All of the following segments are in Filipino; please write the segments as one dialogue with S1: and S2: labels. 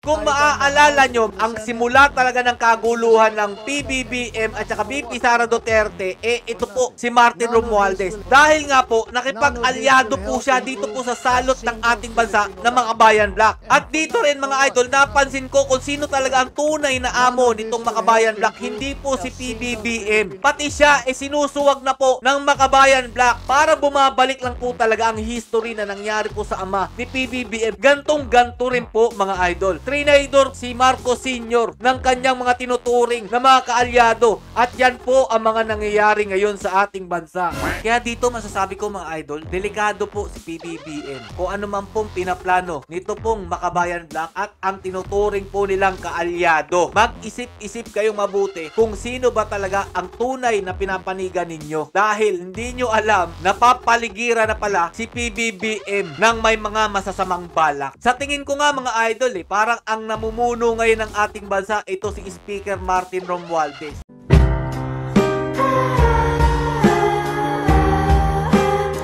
S1: Kung maaalala nyo, ang simula talaga ng kaguluhan ng PBBM at saka VP Sara Duterte, ito po si Martin Romualdez. Dahil nga po, nakipag-alyado po siya dito po sa salot ng ating bansa ng mga Makabayan Black. At dito rin mga idol, napansin ko kung sino talaga ang tunay na amo nitong Makabayan Black. Hindi po si PBBM. Pati siya sinusuwag na po ng Makabayan Black para bumabalik lang po talaga ang history na nangyari po sa ama ni PBBM. Gantong-ganto rin po mga idol. Trinidor si Marcos Sr. ng kanyang mga tinuturing na mga kaalyado. At yan po ang mga nangyayari ngayon sa ating bansa. Kaya dito masasabi ko mga idol, delikado po si PBBM. Kung ano man pong pinaplano nito pong Makabayan Black at ang tinuturing po nilang kaalyado. Mag-isip-isip kayong mabuti kung sino ba talaga ang tunay na pinapanigan ninyo. Dahil hindi nyo alam, napapaligira na pala si PBBM ng may mga masasamang balak. Sa tingin ko nga mga idol parang ang namumuno ngayon ng ating bansa, ito si Speaker Martin Romualdez.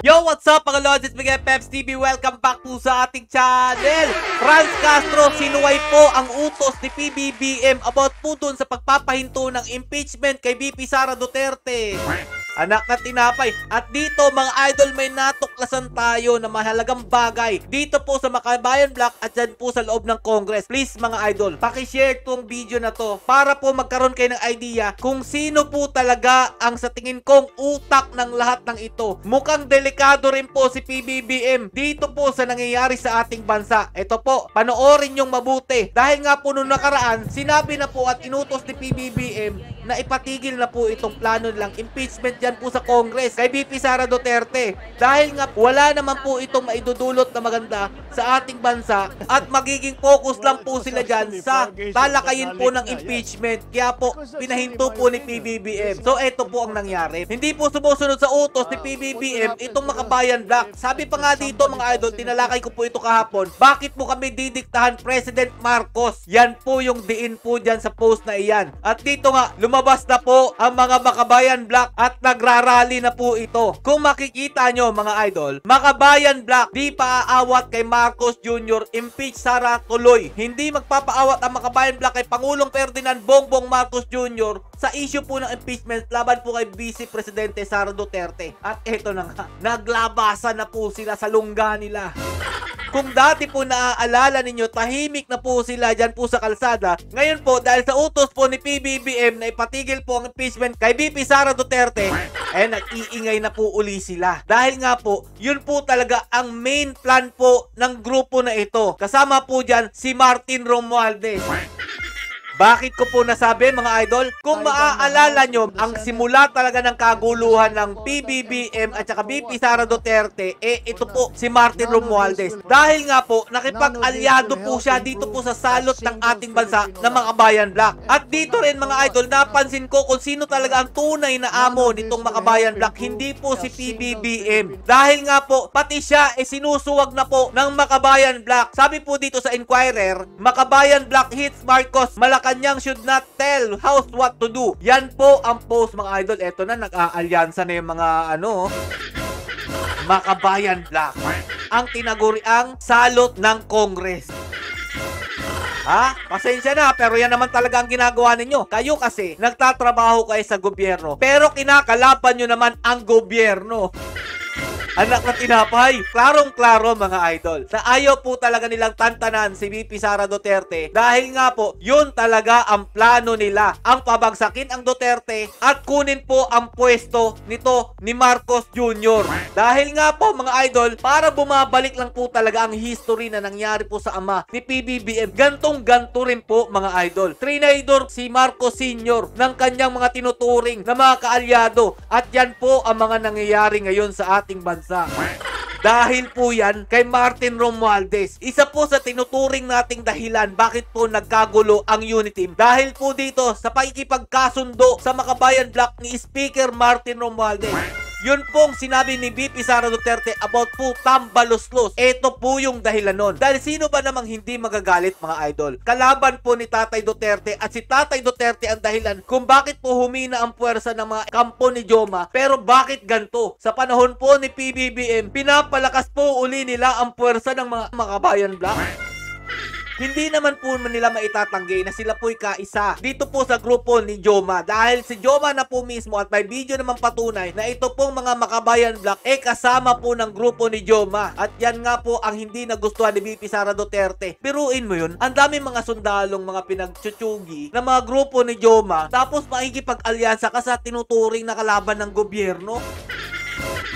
S1: Yo, what's up mga Lods? It's Miguel Peps TV. Welcome back po sa ating channel. Franz Castro, sinuway po ang utos ni PBBM about po dun sa pagpapahinto ng impeachment kay VP Sara Duterte. Anak na tinapay. At dito mga idol, may natuklasan tayo na mahalagang bagay dito po sa Makabayan Black at dyan po sa loob ng Congress. Please mga idol, pakishare tong video na to para po magkaroon kayo ng idea kung sino po talaga ang sa tingin kong utak ng lahat ng ito. Mukhang delikado rin po si PBBM dito po sa nangyayari sa ating bansa. Ito po, panoorin yung mabuti. Dahil nga po nung nakaraan, sinabi na po at inutos ni PBBM na ipatigil na po itong plano nilang impeachment dyan po sa Congress kay VP Sara Duterte. Dahil nga wala naman po itong maidudulot na maganda sa ating bansa at magiging focus lang po sila dyan sa talakayin po ng impeachment. Kaya po, pinahinto po ni PBBM. So, eto po ang nangyari. Hindi po sumusunod sa utos ni PBBM itong Makabayan Black. Sabi pa nga dito mga idol, tinalakay ko po ito kahapon. Bakit mo kami didiktahan President Marcos? Yan po yung diin po dyan sa post na iyan. At dito nga, lumabas na po ang mga Makabayan Black at nagrarally na po ito. Kung makikita nyo mga idol, Makabayan Black, di paaawat kay Marcos Jr. Impeach Sara tuloy. Hindi magpapaawat ang Makabayan Black kay Pangulong Ferdinand Bongbong Marcos Jr. sa issue po ng impeachment laban po kay Vice Presidente Sara Duterte. At eto na nga, naglabasan na po sila sa lungga nila. Kung dati po naaalala ninyo, tahimik na po sila dyan po sa kalsada. Ngayon po, dahil sa utos po ni PBBM na ipatigil po ang impeachment kay VP Sara Duterte, nag-iingay na po uli sila. Dahil nga po, yun po talaga ang main plan po ng grupo na ito. Kasama po dyan si Martin Romualdez. Bakit ko po nasabi mga idol? Kung maaalala nyo, ang simula talaga ng kaguluhan ng PBBM at saka VP Sara Duterte, ito po si Martin Romualdez. Dahil nga po, nakipag-alyado po siya dito po sa salot ng ating bansa ng Makabayan Black. At dito rin mga idol, napansin ko kung sino talaga ang tunay na amo nitong Makabayan Black. Hindi po si PBBM. Dahil nga po, pati siya sinusuwag na po ng Makabayan Black. Sabi po dito sa Inquirer, Makabayan Black hits Marcos, Malacanang should not tell House what to do. Yan po ang post mga idol. Eto na, nag-aalyansa na yung mga Makabayan Black. Ang tinaguriang salot ng Congress. Pasensya na, pero yan naman talaga ang ginagawa ninyo. Kayo kasi, nagtatrabaho kayo sa gobyerno, pero kinakalaban nyo naman ang gobyerno. Anak na tinapay. Klarong-klaro mga idol na ayaw po talaga nilang tantanan si VP Sara Duterte dahil nga po yun talaga ang plano nila, ang pabagsakin ang Duterte at kunin po ang pwesto nito ni Marcos Jr. Dahil nga po mga idol, para bumabalik lang po talaga ang history na nangyari po sa ama ni PBBM. Gantong-ganto rin po mga idol. Trinidor si Marcos Sr. ng kanyang mga tinuturing na mga kaalyado at yan po ang mga nangyayari ngayon sa ating bansa. Dahil po yan kay Martin Romualdez. Isa po sa tinuturing nating dahilan bakit po nagkagulo ang unity team. Dahil po dito sa pakikipagkasundo sa Makabayan Black ni Speaker Martin Romualdez. Yun pong sinabi ni VP Sara Duterte about po tambaluslos. Ito po yung dahilan nun. Dahil sino ba namang hindi magagalit mga idol? Kalaban po ni Tatay Duterte at si Tatay Duterte ang dahilan kung bakit po humina ang puwersa ng mga kampo ni Joma. Pero bakit ganto? Sa panahon po ni PBBM, pinapalakas po uli nila ang puwersa ng mga Makabayan Black. Hindi naman po nila maitatanggi na sila po'y kaisa dito po sa grupo ni Joma, dahil si Joma na po mismo at may video naman patunay na ito pong mga Makabayan Black kasama po ng grupo ni Joma, at yan nga po ang hindi nagustuhan ni VP Sara Duterte. Biruin mo yun, ang dami mga sundalong mga pinagtsutyugi na mga grupo ni Joma, tapos makikipag-alyansa ka sa tinuturing na kalaban ng gobyerno.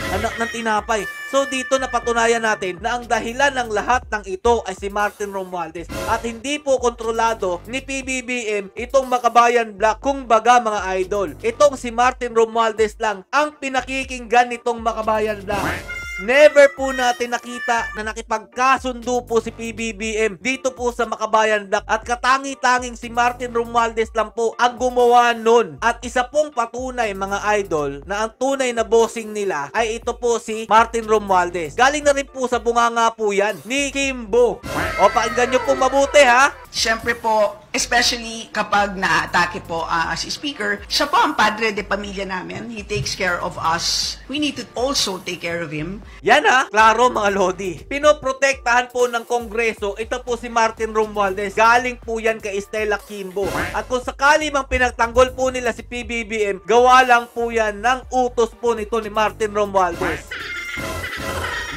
S1: Anak ng tinapay. So dito napatunayan natin na ang dahilan ng lahat ng ito ay si Martin Romualdez, at hindi po kontrolado ni PBBM itong Makabayan Black. Kung baga mga idol, itong si Martin Romualdez lang ang pinakikinggan nitong Makabayan Black. Never po natin nakita na nakipagkasundo po si PBBM dito po sa Makabayan Black, at katangi-tanging si Martin Romualdez lang po ang gumawa nun. At isa pong patunay mga idol na ang tunay na bossing nila ay ito po si Martin Romualdez. Galing na rin po sa bunganga po yan ni Kimbo. O pakinggan nyo po mabuti ha.
S2: Siyempre po, especially kapag na-atake po as speaker, siya po ang padre de pamilya namin. He takes care of us. We need to also take care of him.
S1: Yan ha, klaro mga lodi. Pinoprotektahan po ng Kongreso ito po si Martin Romualdez. Galing po yan kay Stella Kimbo. At kung sakali mang pinagtanggol po nila si PBBM, gawa lang po yan ng utos po nito ni Martin Romualdez.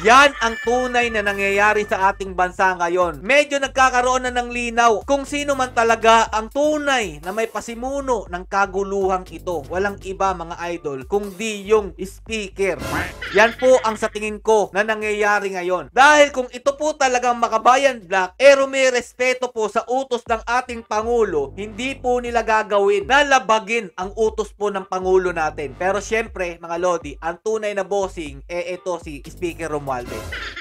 S1: Yan ang tunay na nangyayari sa ating bansa ngayon. Medyo nagkakaroon na ng linaw kung sino man talaga ang tunay na may pasimuno ng kaguluhang ito. Walang iba mga idol kundi yung speaker. Yan po ang sa tingin ko na nangyayari ngayon. Dahil kung ito po talagang Makabayan Black, may respeto po sa utos ng ating Pangulo, hindi po nila gagawin na labagin ang utos po ng Pangulo natin. Pero syempre mga lodi, ang tunay na bossing ito si Speaker Romualdez.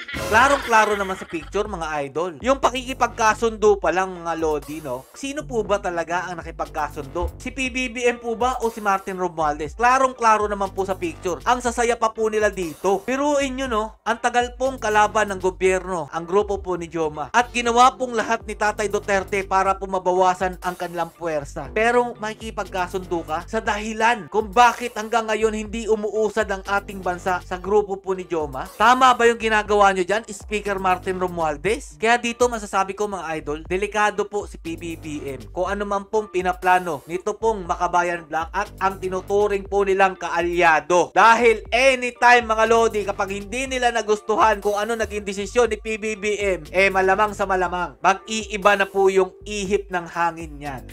S1: Klarong-klaro naman sa picture mga idol. Yung pakikipagkasundo pa lang mga lodi, no? Sino po ba talaga ang nakipagkasundo? Si PBBM po ba o si Martin Romualdez? Klarong-klaro naman po sa picture. Ang sasaya pa po nila dito. Piruin nyo, no? Ang tagal pong kalaban ng gobyerno ang grupo po ni Joma. At ginawa pong lahat ni Tatay Duterte para po mabawasan ang kanilang puwersa. Pero makikipagkasundo ka sa dahilan kung bakit hanggang ngayon hindi umuusad ang ating bansa sa grupo po ni Joma? Tama ba yung ginagawa nyo dyan, Speaker Martin Romualdez? Kaya dito masasabi ko mga idol, delikado po si PBBM. Kung ano man pong pinaplano nito pong Makabayan Black at ang tinuturing po nilang kaalyado. Dahil anytime mga lodi, kapag hindi nila nagustuhan kung ano naging desisyon ni PBBM, malamang sa malamang, mag-iiba na po yung ihip ng hangin yan.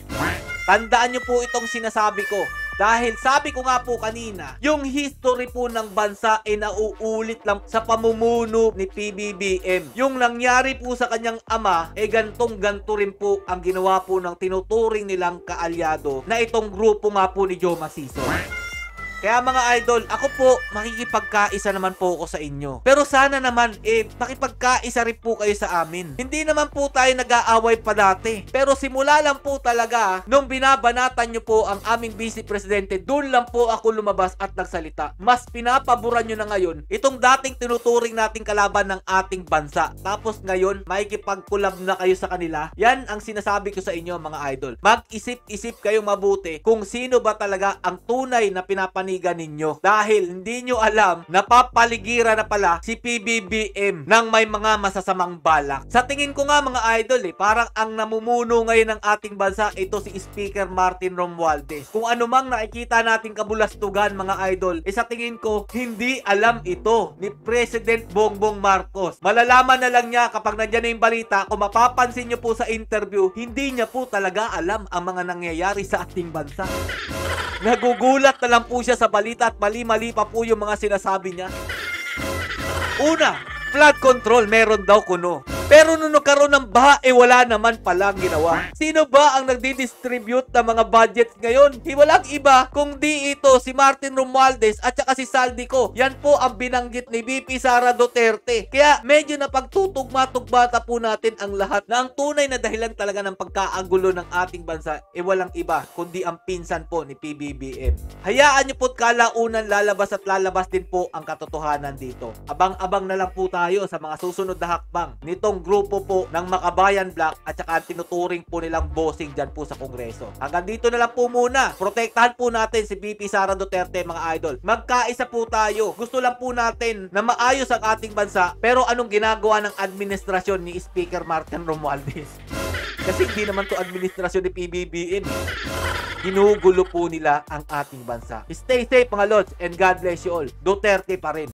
S1: Tandaan nyo po itong sinasabi ko. Dahil sabi ko nga po kanina, yung history po ng bansa ay nauulit lang sa pamumuno ni PBBM. Yung nangyari po sa kanyang ama, gantong-ganto rin po ang ginawa po ng tinuturing nilang kaalyado na itong grupo nga po ni Joma Sison. Kaya mga idol, ako po, makikipagkaisa naman po ako sa inyo. Pero sana naman, makipagkaisa rin po kayo sa amin. Hindi naman po tayo nag-aaway pa dati. Pero simula lang po talaga, nung binabanatan nyo po ang aming Vice Presidente, doon lang po ako lumabas at nagsalita. Mas pinapaboran nyo na ngayon, itong dating tinuturing nating kalaban ng ating bansa. Tapos ngayon, makikipag-collab na kayo sa kanila. Yan ang sinasabi ko sa inyo mga idol. Mag-isip-isip kayong mabuti kung sino ba talaga ang tunay na pinapanigan ninyo, dahil hindi nyo alam na papaligiran na pala si PBBM ng may mga masasamang balak. Sa tingin ko nga mga idol, parang ang namumuno ngayon ng ating bansa ito si Speaker Martin Romualdez. Kung ano mang nakikita nating kabulastugan mga idol, sa tingin ko hindi alam ito ni President Bongbong Marcos. Malalaman na lang niya kapag nandiyan na yung balita. Kung mapapansin nyo po sa interview, hindi niya po talaga alam ang mga nangyayari sa ating bansa. Nagugulat na lang po siya sa balita at mali-mali pa po yung mga sinasabi niya. Una, flood control, meron daw kuno. Pero nung nagkaroon ng baha, wala naman palang ginawa. Sino ba ang nagdi-distribute ng mga budgets ngayon? Walang iba kung di ito si Martin Romualdez at saka si Saldico. Yan po ang binanggit ni VP Sara Duterte. Kaya medyo napagtutugma-tugbata po natin ang lahat na ang tunay na dahilan talaga ng pagkaagulo ng ating bansa walang iba kundi ang pinsan po ni PBBM. Hayaan niyo po't kalaunan lalabas at lalabas din po ang katotohanan dito. Abang-abang na lang po tayo sa mga susunod na hakbang nitong itong grupo po ng Makabayan Black at saka tinuturing po nilang bossing dyan po sa Kongreso. Hanggang dito na lang po muna. Protektahan po natin si VP Sara Duterte, mga idol. Magkaisa po tayo. Gusto lang po natin na maayos ang ating bansa, pero anong ginagawa ng administrasyon ni Speaker Martin Romualdez? Kasi hindi naman to administrasyon ni PBBM. Ginugulo po nila ang ating bansa. Stay safe mga lods and God bless you all. Duterte pa rin.